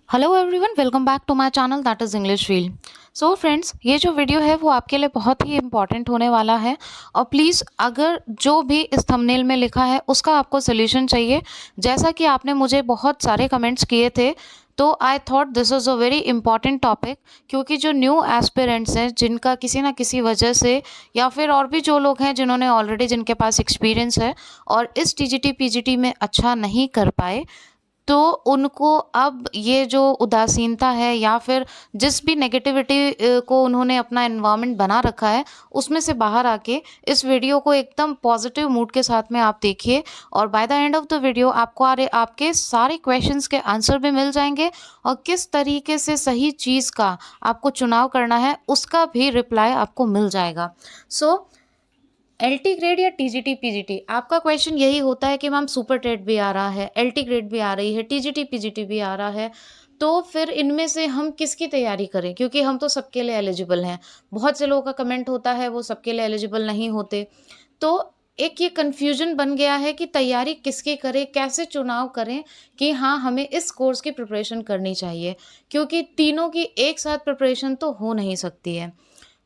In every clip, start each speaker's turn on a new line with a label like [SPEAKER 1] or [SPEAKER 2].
[SPEAKER 1] Hello everyone, welcome back to my channel that is English wheel. So friends, ये जो video है वो आपके लिए बहुत ही इम्पॉर्टेंट होने वाला है। और प्लीज़, अगर जो भी इस थंबनेल में लिखा है उसका आपको सोल्यूशन चाहिए, जैसा कि आपने मुझे बहुत सारे कमेंट्स किए थे, तो I thought this is a very important topic. क्योंकि जो न्यू एस्पिरेंट्स हैं, जिनका किसी ना किसी वजह से, या फिर और भी जो लोग हैं जिन्होंने ऑलरेडी, जिनके पास एक्सपीरियंस है और इस टीजीटी पीजीटी में अच्छा नहीं कर पाए, तो उनको अब ये जो उदासीनता है या फिर जिस भी नेगेटिविटी को उन्होंने अपना एनवायरनमेंट बना रखा है, उसमें से बाहर आके इस वीडियो को एकदम पॉजिटिव मूड के साथ में आप देखिए। और by the end of the video आपको आपके सारे क्वेश्चंस के आंसर भी मिल जाएंगे, और किस तरीके से सही चीज़ का आपको चुनाव करना है उसका भी रिप्लाई आपको मिल जाएगा। सो एलटी ग्रेड या टीजीटी पीजीटी, आपका क्वेश्चन यही होता है कि मैम सुपर टेट भी आ रहा है, एलटी ग्रेड भी आ रही है, टीजीटी पीजीटी भी आ रहा है, तो फिर इनमें से हम किसकी तैयारी करें, क्योंकि हम तो सबके लिए एलिजिबल हैं। बहुत से लोगों का कमेंट होता है वो सबके लिए एलिजिबल नहीं होते। तो एक ये कन्फ्यूजन बन गया है कि तैयारी किसकी करें, कैसे चुनाव करें कि हाँ, हमें इस कोर्स की प्रिपरेशन करनी चाहिए, क्योंकि तीनों की एक साथ प्रिपरेशन तो हो नहीं सकती है।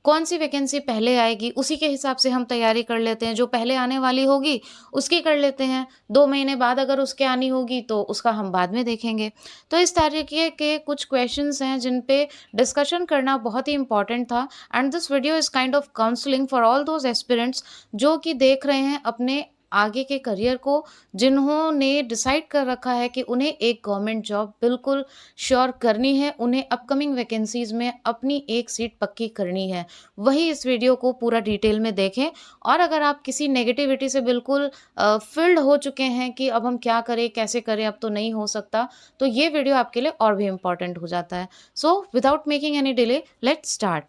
[SPEAKER 1] कौन सी वैकेंसी पहले आएगी उसी के हिसाब से हम तैयारी कर लेते हैं, जो पहले आने वाली होगी उसकी कर लेते हैं, 2 महीने बाद अगर उसके आनी होगी तो उसका हम बाद में देखेंगे। तो इस तरीके के कुछ क्वेश्चंस हैं जिन पे डिस्कशन करना बहुत ही इंपॉर्टेंट था। And this video is kind of counselling for all those aspirants जो कि देख रहे हैं अपने आगे के करियर को, जिन्होंने डिसाइड कर रखा है कि उन्हें एक गवर्नमेंट जॉब बिल्कुल श्योर करनी है, उन्हें अपकमिंग वैकेंसीज़ में अपनी एक सीट पक्की करनी है। वही इस वीडियो को पूरा डिटेल में देखें। और अगर आप किसी नेगेटिविटी से बिल्कुल फ़िल्ड हो चुके हैं कि अब हम क्या करें, कैसे करें, अब तो नहीं हो सकता, तो ये वीडियो आपके लिए और भी इम्पोर्टेंट हो जाता है। So without making any delay, let's start.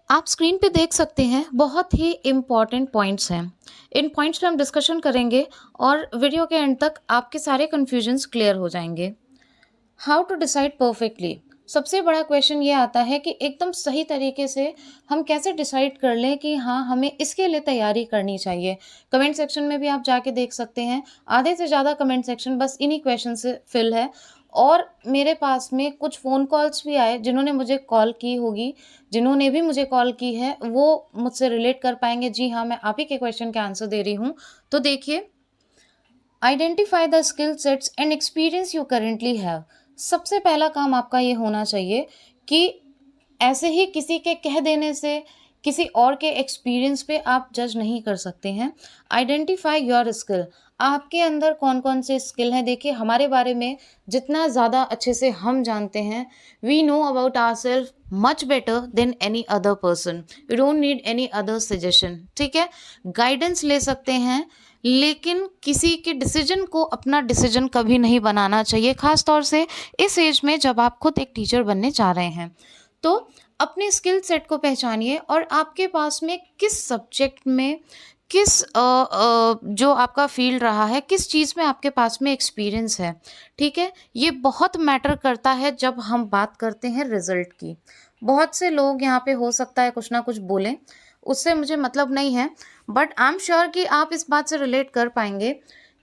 [SPEAKER 1] आप स्क्रीन पे देख सकते हैं, बहुत ही इम्पॉर्टेंट पॉइंट्स हैं। इन पॉइंट्स पे हम डिस्कशन करेंगे और वीडियो के एंड तक आपके सारे कन्फ्यूजन्स क्लियर हो जाएंगे। हाउ टू डिसाइड परफेक्टली, सबसे बड़ा क्वेश्चन ये आता है कि एकदम सही तरीके से हम कैसे डिसाइड कर लें कि हाँ, हमें इसके लिए तैयारी करनी चाहिए। कमेंट सेक्शन में भी आप जाके देख सकते हैं, आधे से ज़्यादा कमेंट सेक्शन बस इन्हीं क्वेश्चन से फिल है। और मेरे पास में कुछ फ़ोन कॉल्स भी आए, जिन्होंने मुझे कॉल की होगी, जिन्होंने भी मुझे कॉल की है वो मुझसे रिलेट कर पाएंगे। जी हाँ, मैं आप ही के क्वेश्चन के आंसर दे रही हूँ। तो देखिए, identify the skill sets and experience you currently have. सबसे पहला काम आपका ये होना चाहिए कि ऐसे ही किसी के कह देने से, किसी और के एक्सपीरियंस पे आप जज नहीं कर सकते हैं। आइडेंटिफाई योर स्किल, आपके अंदर कौन कौन से स्किल हैं। देखिए, हमारे बारे में जितना ज़्यादा अच्छे से हम जानते हैं, we know about our self much better than any other person. You don't need any other suggestion, ठीक है। गाइडेंस ले सकते हैं, लेकिन किसी के डिसीजन को अपना डिसीजन कभी नहीं बनाना चाहिए, खास तौर से इस एज में जब आप खुद एक टीचर बनने जा रहे हैं। तो अपने स्किल सेट को पहचानिए और आपके पास में किस सब्जेक्ट में, किस जो आपका फील्ड रहा है, किस चीज़ में आपके पास में एक्सपीरियंस है, ठीक है। ये बहुत मैटर करता है जब हम बात करते हैं रिजल्ट की। बहुत से लोग यहाँ पे हो सकता है कुछ ना कुछ बोलें, उससे मुझे मतलब नहीं है, बट आई एम श्योर कि आप इस बात से रिलेट कर पाएंगे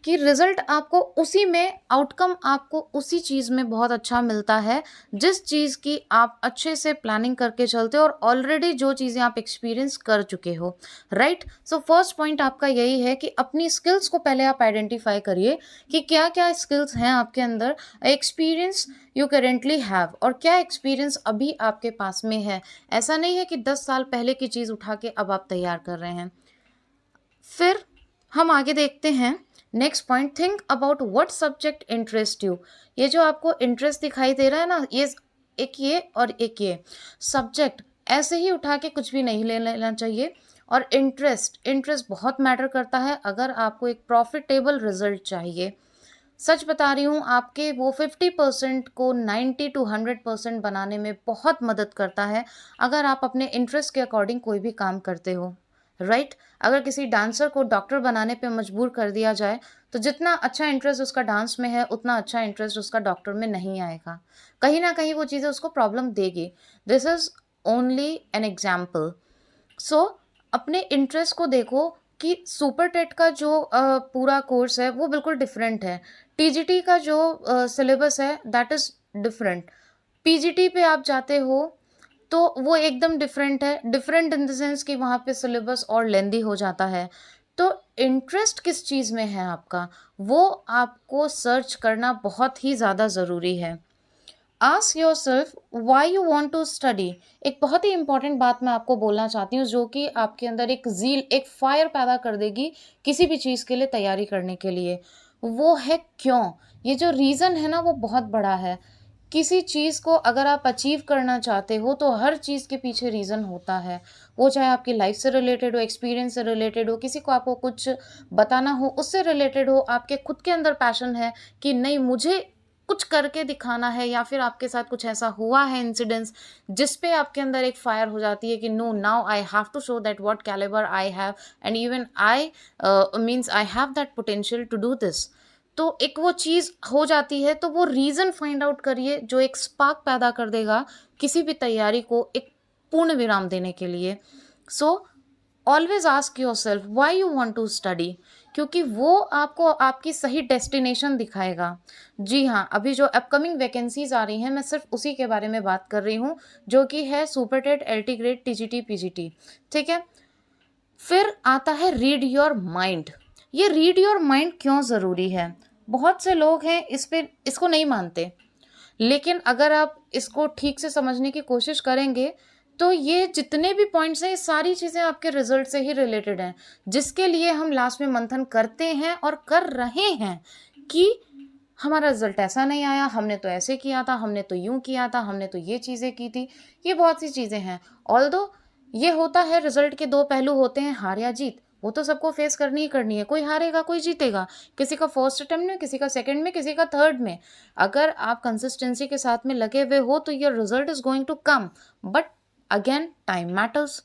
[SPEAKER 1] कि रिजल्ट आपको उसी में, आउटकम आपको उसी चीज़ में बहुत अच्छा मिलता है जिस चीज़ की आप अच्छे से प्लानिंग करके चलते हो और ऑलरेडी जो चीज़ें आप एक्सपीरियंस कर चुके हो, राइट। सो फर्स्ट पॉइंट आपका यही है कि अपनी स्किल्स को पहले आप आइडेंटिफाई करिए कि क्या क्या स्किल्स हैं आपके अंदर, एक्सपीरियंस यू करेंटली हैव, और क्या एक्सपीरियंस अभी आपके पास में है। ऐसा नहीं है कि 10 साल पहले की चीज़ उठा के अब आप तैयार कर रहे हैं। फिर हम आगे देखते हैं। Next point, think about what subject interest you. ये जो आपको इंटरेस्ट दिखाई दे रहा है ना, ये और एक ये सब्जेक्ट ऐसे ही उठा के कुछ भी नहीं ले लेना चाहिए। और इंटरेस्ट बहुत मैटर करता है अगर आपको एक प्रॉफिटेबल रिजल्ट चाहिए। सच बता रही हूँ, आपके वो 50% को 90 टू 100% बनाने में बहुत मदद करता है अगर आप अपने इंटरेस्ट के अकॉर्डिंग कोई भी काम करते हो, राइट। अगर किसी डांसर को डॉक्टर बनाने पे मजबूर कर दिया जाए, तो जितना अच्छा इंटरेस्ट उसका डांस में है, उतना अच्छा इंटरेस्ट उसका डॉक्टर में नहीं आएगा। कहीं ना कहीं वो चीज़ें उसको प्रॉब्लम देगी। This is only an example. So अपने इंटरेस्ट को देखो, कि सुपर टेट का जो पूरा कोर्स है वो बिल्कुल डिफरेंट है। टीजीटी का जो सिलेबस है दैट इज़ डिफरेंट। पीजीटी पे आप जाते हो तो वो एकदम डिफरेंट है, डिफरेंट इन द सेंस कि वहाँ पे सिलेबस और लेंदी हो जाता है। तो इंटरेस्ट किस चीज़ में है आपका, वो आपको सर्च करना बहुत ही ज़्यादा ज़रूरी है। Ask yourself why you want to study. एक बहुत ही इंपॉर्टेंट बात मैं आपको बोलना चाहती हूँ जो कि आपके अंदर एक ज़ील, एक फायर पैदा कर देगी किसी भी चीज़ के लिए तैयारी करने के लिए। वो है क्यों। ये जो रीज़न है ना वो बहुत बड़ा है। किसी चीज़ को अगर आप अचीव करना चाहते हो तो हर चीज़ के पीछे रीज़न होता है। वो चाहे आपकी लाइफ से रिलेटेड हो, एक्सपीरियंस से रिलेटेड हो, किसी को आपको कुछ बताना हो उससे रिलेटेड हो, आपके खुद के अंदर पैशन है कि नहीं मुझे कुछ करके दिखाना है, या फिर आपके साथ कुछ ऐसा हुआ है इंसिडेंस जिस पे आपके अंदर एक फायर हो जाती है कि no now I have to show that what calibre I have and even I means I have that potential to do this. तो एक वो चीज़ हो जाती है तो वो रीज़न फाइंड आउट करिए जो एक स्पार्क पैदा कर देगा किसी भी तैयारी को एक पूर्ण विराम देने के लिए। So always ask your self why you want to study, क्योंकि वो आपको आपकी सही डेस्टिनेशन दिखाएगा। जी हाँ, अभी जो अपकमिंग वैकेंसीज आ रही हैं मैं सिर्फ उसी के बारे में बात कर रही हूँ जो कि है super TET, LT grade, TGT, PGT. ठीक है। फिर आता है रीड योर माइंड। ये रीड योर माइंड क्यों ज़रूरी है। बहुत से लोग हैं इसको नहीं मानते, लेकिन अगर आप इसको ठीक से समझने की कोशिश करेंगे तो ये जितने भी पॉइंट्स हैं ये सारी चीज़ें आपके रिजल्ट से ही रिलेटेड हैं, जिसके लिए हम लास्ट में मंथन करते हैं और कर रहे हैं कि हमारा रिजल्ट ऐसा नहीं आया, हमने तो ऐसे किया था, हमने तो यूं किया था, हमने तो ये चीज़ें की थी। ये बहुत सी चीज़ें हैं। ऑल्दो ये होता है, रिजल्ट के दो पहलू होते हैं, हार या जीत। वो तो सबको फेस करनी ही करनी है, कोई हारेगा कोई जीतेगा, किसी का फर्स्ट अटेम्प्ट में, किसी का सेकंड में, किसी का थर्ड में। अगर आप कंसिस्टेंसी के साथ में लगे हुए हो तो your result is going to come. But again time matters.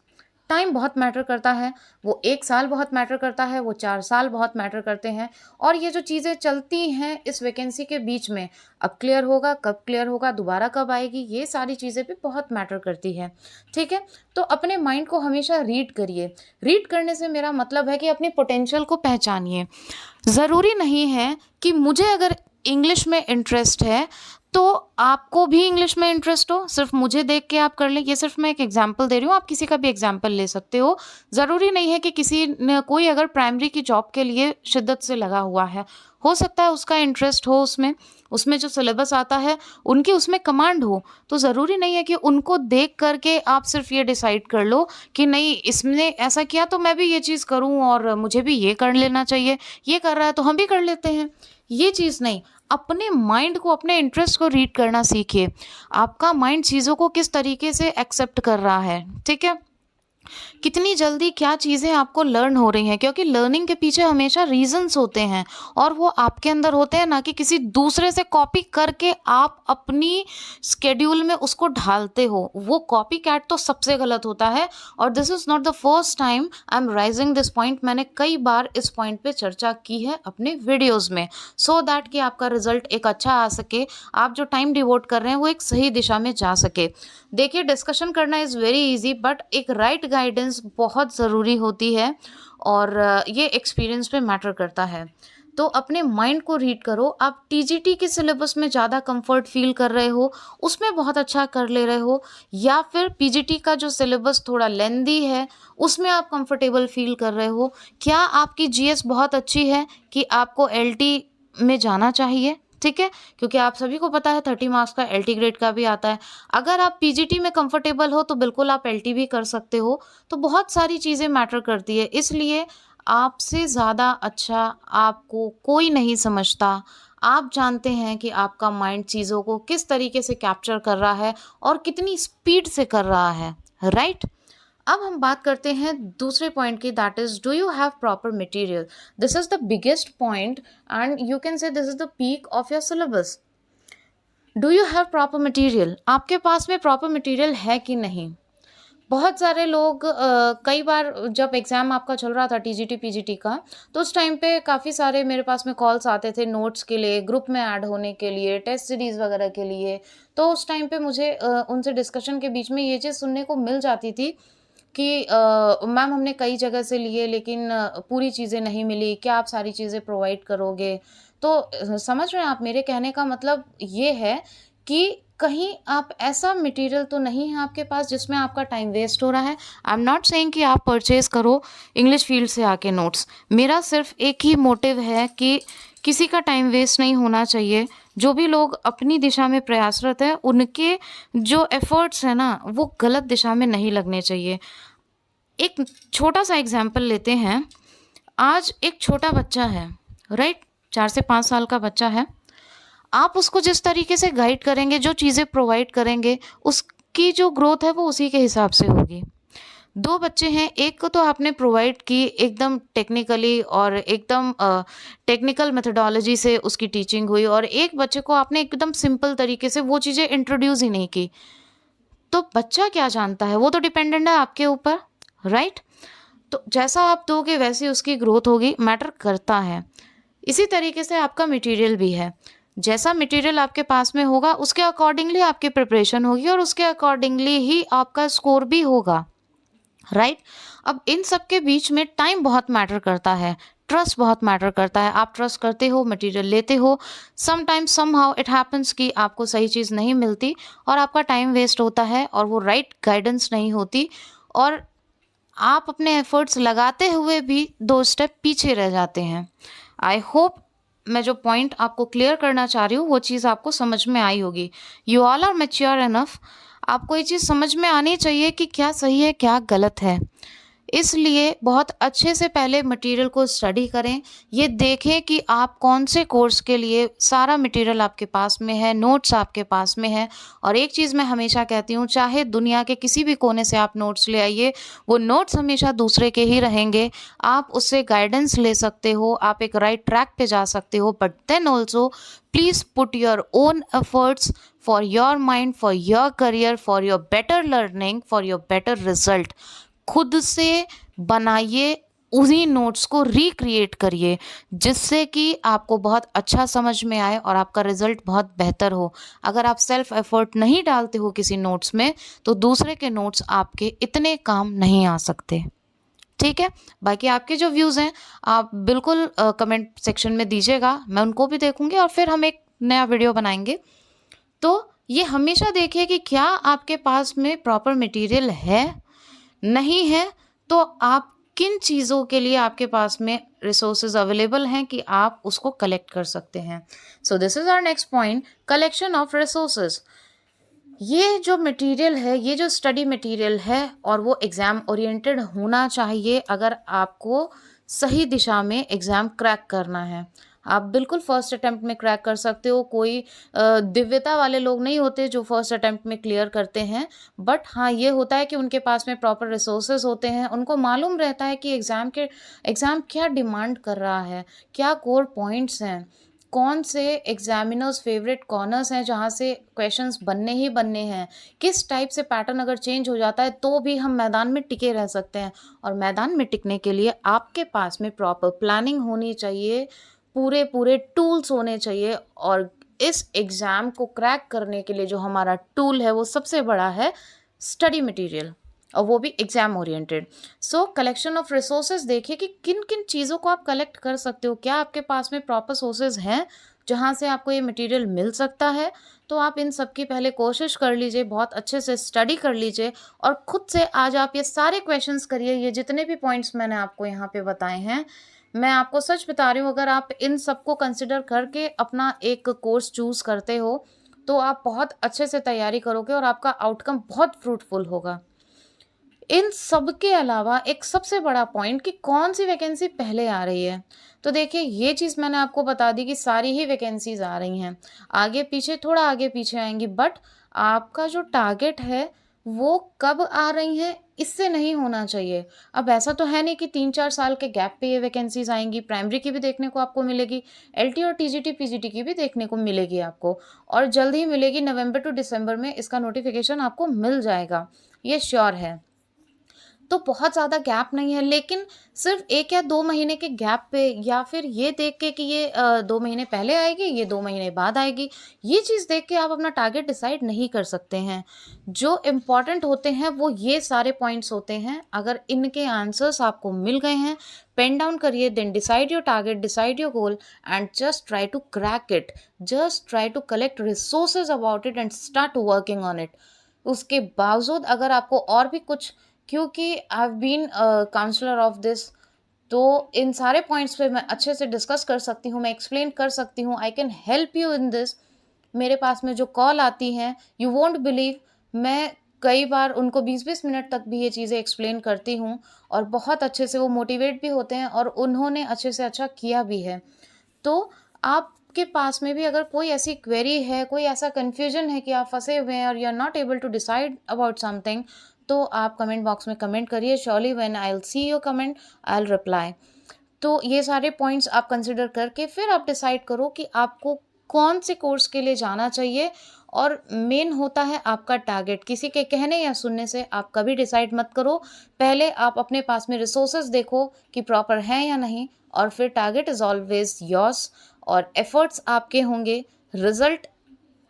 [SPEAKER 1] Time बहुत मैटर करता है। वो 1 साल बहुत मैटर करता है, वो 4 साल बहुत मैटर करते हैं। और ये जो चीज़ें चलती हैं इस वैकेंसी के बीच में, अब क्लियर होगा, कब क्लियर होगा, दोबारा कब आएगी, ये सारी चीज़ें भी बहुत मैटर करती है। ठीक है। तो अपने माइंड को हमेशा रीड करिए। रीड करने से मेरा मतलब है कि अपनी पोटेंशियल को पहचानिए। ज़रूरी नहीं है कि मुझे अगर इंग्लिश में इंटरेस्ट है तो आपको भी इंग्लिश में इंटरेस्ट हो, सिर्फ मुझे देख के आप कर लें। ये सिर्फ मैं एक एग्जांपल दे रही हूँ, आप किसी का भी एग्जांपल ले सकते हो। ज़रूरी नहीं है कि कोई अगर प्राइमरी की जॉब के लिए शिद्दत से लगा हुआ है, हो सकता है उसका इंटरेस्ट हो उसमें, उसमें जो सिलेबस आता है उनकी उसमें कमांड हो। तो ज़रूरी नहीं है कि उनको देख करके आप सिर्फ ये डिसाइड कर लो कि नहीं इसने ऐसा किया तो मैं भी ये चीज़ करूँ और मुझे भी ये कर लेना चाहिए, ये कर रहा है तो हम भी कर लेते हैं। ये चीज़ नहीं, अपने माइंड को, अपने इंटरेस्ट को रीड करना सीखिए। आपका माइंड चीज़ों को किस तरीके से एक्सेप्ट कर रहा है, ठीक है। कितनी जल्दी क्या चीज़ें आपको लर्न हो रही हैं, क्योंकि लर्निंग के पीछे हमेशा रीजंस होते हैं और वो आपके अंदर होते हैं, ना कि किसी दूसरे से कॉपी करके आप अपनी स्केड्यूल में उसको ढालते हो। वो कॉपी कैट तो सबसे गलत होता है। और this is not the first time I am rising this point. मैंने कई बार इस पॉइंट पे चर्चा की है अपने वीडियोज़ में, सो दैट कि आपका रिजल्ट एक अच्छा आ सके, आप जो टाइम डिवोट कर रहे हैं वो एक सही दिशा में जा सके। देखिए, डिस्कशन करना इज़ वेरी इजी, बट एक राइट गाइडेंस बहुत ज़रूरी होती है और ये एक्सपीरियंस पे मैटर करता है। तो अपने माइंड को रीड करो। आप टीजीटी के सिलेबस में ज़्यादा कंफर्ट फील कर रहे हो, उसमें बहुत अच्छा कर ले रहे हो, या फिर पीजीटी का जो सिलेबस थोड़ा लेंदी है उसमें आप कंफर्टेबल फील कर रहे हो। क्या आपकी जीएस बहुत अच्छी है कि आपको एलटी में जाना चाहिए, ठीक है, क्योंकि आप सभी को पता है 30 मार्क्स का एलटी ग्रेड का भी आता है। अगर आप पीजीटी में कंफर्टेबल हो तो बिल्कुल आप एलटी भी कर सकते हो। तो बहुत सारी चीज़ें मैटर करती है, इसलिए आपसे ज़्यादा अच्छा आपको कोई नहीं समझता। आप जानते हैं कि आपका माइंड चीज़ों को किस तरीके से कैप्चर कर रहा है और कितनी स्पीड से कर रहा है, राइट। अब हम बात करते हैं दूसरे पॉइंट की, that is do you have proper material. This is the biggest point and you can say this is the peak of your syllabus. Do you have proper material. आपके पास में प्रॉपर मटेरियल है कि नहीं। बहुत सारे लोग कई बार जब एग्ज़ाम आपका चल रहा था टीजीटी पीजीटी का, तो उस टाइम पे काफ़ी सारे मेरे पास में कॉल्स आते थे नोट्स के लिए, ग्रुप में ऐड होने के लिए, टेस्ट सीरीज़ वगैरह के लिए। तो उस टाइम पे मुझे उनसे डिस्कशन के बीच में ये चीज़ सुनने को मिल जाती थी कि मैम हमने कई जगह से लिए लेकिन पूरी चीज़ें नहीं मिली, क्या आप सारी चीज़ें प्रोवाइड करोगे? तो समझ रहे हैं आप मेरे कहने का मतलब ये है कि कहीं आप ऐसा मटेरियल तो नहीं है आपके पास जिसमें आपका टाइम वेस्ट हो रहा है। आई एम नॉट सेइंग कि आप परचेज़ करो इंग्लिश फ़ील्ड से आके नोट्स। मेरा सिर्फ़ एक ही मोटिव है कि किसी का टाइम वेस्ट नहीं होना चाहिए। जो भी लोग अपनी दिशा में प्रयासरत हैं, उनके जो एफ़र्ट्स हैं ना, वो गलत दिशा में नहीं लगने चाहिए। एक छोटा-सा एग्ज़ाम्पल लेते हैं। आज एक छोटा बच्चा है, राइट? 4 से 5 साल का बच्चा है। आप उसको जिस तरीके से गाइड करेंगे, जो चीज़ें प्रोवाइड करेंगे, उसकी जो ग्रोथ है वो उसी के हिसाब से होगी। 2 बच्चे हैं, एक को तो आपने प्रोवाइड की एकदम टेक्निकली और एकदम टेक्निकल मेथोडोलॉजी से उसकी टीचिंग हुई और एक बच्चे को आपने एकदम सिंपल तरीके से वो चीज़ें इंट्रोड्यूस ही नहीं की। तो बच्चा क्या जानता है? वो तो डिपेंडेंट है आपके ऊपर, राइट? तो जैसा आप दोगे वैसी उसकी ग्रोथ होगी, मैटर करता है। इसी तरीके से आपका मटेरियल भी है। जैसा मटेरियल आपके पास में होगा, उसके अकॉर्डिंगली आपकी प्रिपरेशन होगी और उसके अकॉर्डिंगली ही आपका स्कोर भी होगा, राइट? अब इन सब के बीच में टाइम बहुत मैटर करता है, ट्रस्ट बहुत मैटर करता है। आप ट्रस्ट करते हो, मटेरियल लेते हो, समटाइम्स समहाउ इट हैपेंस कि आपको सही चीज़ नहीं मिलती और आपका टाइम वेस्ट होता है और वो राइट गाइडेंस नहीं होती और आप अपने एफर्ट्स लगाते हुए भी 2 स्टेप पीछे रह जाते हैं। आई होप मैं जो पॉइंट आपको क्लियर करना चाह रही हूँ, वो चीज़ आपको समझ में आई होगी। You all are mature enough, आपको ये चीज़ समझ में आनी चाहिए कि क्या सही है, क्या गलत है। इसलिए बहुत अच्छे से पहले मटेरियल को स्टडी करें, ये देखें कि आप कौन से कोर्स के लिए सारा मटेरियल आपके पास में है, नोट्स आपके पास में है। और एक चीज़ मैं हमेशा कहती हूँ, चाहे दुनिया के किसी भी कोने से आप नोट्स ले आइए, वो नोट्स हमेशा दूसरे के ही रहेंगे। आप उससे गाइडेंस ले सकते हो, आप एक राइट ट्रैक पे जा सकते हो, but then also please put your own efforts for your mind, for your career, for your better learning, for your better result. खुद से बनाइए, उन्हीं नोट्स को रिक्रिएट करिए जिससे कि आपको बहुत अच्छा समझ में आए और आपका रिजल्ट बहुत बेहतर हो। अगर आप सेल्फ एफर्ट नहीं डालते हो किसी नोट्स में तो दूसरे के नोट्स आपके इतने काम नहीं आ सकते। ठीक है? बाकी आपके जो व्यूज़ हैं आप बिल्कुल कमेंट सेक्शन में दीजिएगा, मैं उनको भी देखूँगी और फिर हम एक नया वीडियो बनाएँगे। तो ये हमेशा देखिए कि क्या आपके पास में प्रॉपर मटेरियल है? नहीं है तो आप किन चीज़ों के लिए आपके पास में रिसोर्सेज अवेलेबल हैं कि आप उसको कलेक्ट कर सकते हैं। So this is our next point, collection of resources. ये जो मटेरियल है, ये जो स्टडी मटेरियल है और वो एग्ज़ाम ओरिएंटेड होना चाहिए अगर आपको सही दिशा में एग्ज़ाम क्रैक करना है। आप बिल्कुल फर्स्ट अटेम्प्ट में क्रैक कर सकते हो, कोई दिव्यता वाले लोग नहीं होते जो फर्स्ट अटेम्प्ट में क्लियर करते हैं। बट हाँ, ये होता है कि उनके पास में प्रॉपर रिसोर्सेज होते हैं, उनको मालूम रहता है कि एग्ज़ाम क्या डिमांड कर रहा है, क्या कोर पॉइंट्स हैं, कौन से एग्जामिनर्स फेवरेट कॉर्नर्स हैं जहाँ से क्वेश्चंस बनने ही बनने हैं, किस टाइप से पैटर्न अगर चेंज हो जाता है तो भी हम मैदान में टिके रह सकते हैं। और मैदान में टिकने के लिए आपके पास में प्रॉपर प्लानिंग होनी चाहिए, पूरे पूरे टूल्स होने चाहिए और इस एग्ज़ाम को क्रैक करने के लिए जो हमारा टूल है वो सबसे बड़ा है स्टडी मटेरियल और वो भी exam oriented. So collection of resources देखिए कि किन किन चीज़ों को आप कलेक्ट कर सकते हो, क्या आपके पास में प्रॉपर सोर्सेज हैं जहाँ से आपको ये मटेरियल मिल सकता है। तो आप इन सब की पहले कोशिश कर लीजिए, बहुत अच्छे से स्टडी कर लीजिए और खुद से आज आप ये सारे क्वेश्चंस करिए। ये जितने भी पॉइंट्स मैंने आपको यहाँ पे बताए हैं, मैं आपको सच बता रही हूँ, अगर आप इन सबको कंसिडर करके अपना एक कोर्स चूज़ करते हो तो आप बहुत अच्छे से तैयारी करोगे और आपका आउटकम बहुत फ्रूटफुल होगा। इन सब के अलावा एक सबसे बड़ा पॉइंट कि कौन सी वैकेंसी पहले आ रही है। तो देखिए ये चीज़ मैंने आपको बता दी कि सारी ही वैकेंसीज आ रही हैं, आगे पीछे थोड़ा आगे पीछे आएंगी, बट आपका जो टारगेट है वो कब आ रही हैं इससे नहीं होना चाहिए। अब ऐसा तो है नहीं कि 3-4 साल के गैप पे ये वैकेंसीज आएंगी, प्राइमरी की भी देखने को आपको मिलेगी, एलटी और टीजीटी पीजीटी की भी देखने को मिलेगी आपको, और जल्द ही मिलेगी। नवंबर टू दिसंबर में इसका नोटिफिकेशन आपको मिल जाएगा, ये श्योर है। तो तो बहुत ज़्यादा गैप नहीं है, लेकिन सिर्फ़ 1 या 2 महीने के गैप पे या फिर ये देख के कि ये 2 महीने पहले आएगी, ये 2 महीने बाद आएगी, ये चीज़ देख के आप अपना टारगेट डिसाइड नहीं कर सकते हैं। जो इम्पोर्टेंट होते हैं वो ये सारे पॉइंट्स होते हैं। अगर इनके आंसर्स आपको मिल गए हैं, पेन डाउन करिए, then decide your target, decide your goal and just try to crack it. Just try to collect resources about it and start working on it. उसके बावजूद अगर आपको और भी कुछ, क्योंकि I have been counsellor of this, तो इन सारे पॉइंट्स पे मैं अच्छे से डिस्कस कर सकती हूँ, मैं एक्सप्लेन कर सकती हूँ, I can help you in this. मेरे पास में जो कॉल आती हैं, यू वोंट बिलीव, मैं कई बार उनको 20-20 मिनट तक भी ये चीज़ें एक्सप्लेन करती हूँ और बहुत अच्छे से वो मोटिवेट भी होते हैं और उन्होंने अच्छे से अच्छा किया भी है। तो आपके पास में भी अगर कोई ऐसी क्वेरी है, कोई ऐसा कन्फ्यूजन है कि आप फँसे हुए हैं और you are not able to decide about something, तो आप कमेंट बॉक्स में कमेंट करिए। Surely when I will see your comment, I will reply. तो ये सारे पॉइंट्स आप कंसिडर करके फिर आप डिसाइड करो कि आपको कौन से कोर्स के लिए जाना चाहिए। और मेन होता है आपका टारगेट। किसी के कहने या सुनने से आप कभी डिसाइड मत करो। पहले आप अपने पास में रिसोर्सेज देखो कि प्रॉपर हैं या नहीं, और फिर टारगेट इज़ ऑलवेज योर्स और एफर्ट्स आपके होंगे, रिजल्ट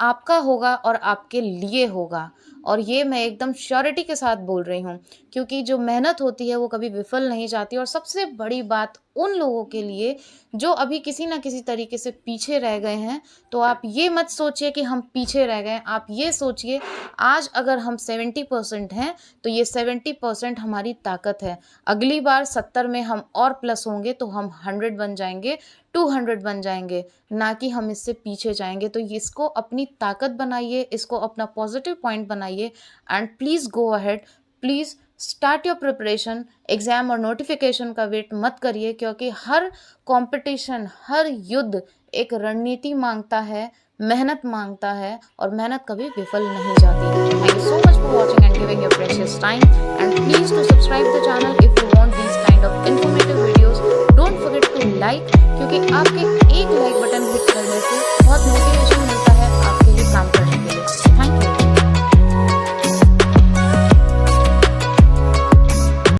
[SPEAKER 1] आपका होगा और आपके लिए होगा। और ये मैं एकदम श्योरिटी के साथ बोल रही हूँ, क्योंकि जो मेहनत होती है वो कभी विफल नहीं जाती। और सबसे बड़ी बात उन लोगों के लिए जो अभी किसी ना किसी तरीके से पीछे रह गए हैं, तो आप ये मत सोचिए कि हम पीछे रह गए, आप ये सोचिए आज अगर हम 70% हैं तो ये 70% हमारी ताकत है। अगली बार 70 में हम और प्लस होंगे तो हम 100 बन जाएंगे, 200 बन जाएंगे, ना कि हम इससे पीछे जाएंगे। तो इसको अपनी ताकत बनाइए, इसको अपना पॉजिटिव पॉइंट बनाइए and please go ahead, please start your preparation. Exam और नोटिफिकेशन का वेट मत करिए, क्योंकि हर कंपटीशन, हर युद्ध एक रणनीति मांगता है, मेहनत मांगता है, और मेहनत कभी विफल नहीं जाती। Thank you so much for watching and giving your precious time and please to subscribe the channel if you want these kind of informative videos. Don't forget to like, क्योंकि आपके एक लाइक बटन हिट करने से बहुत motivate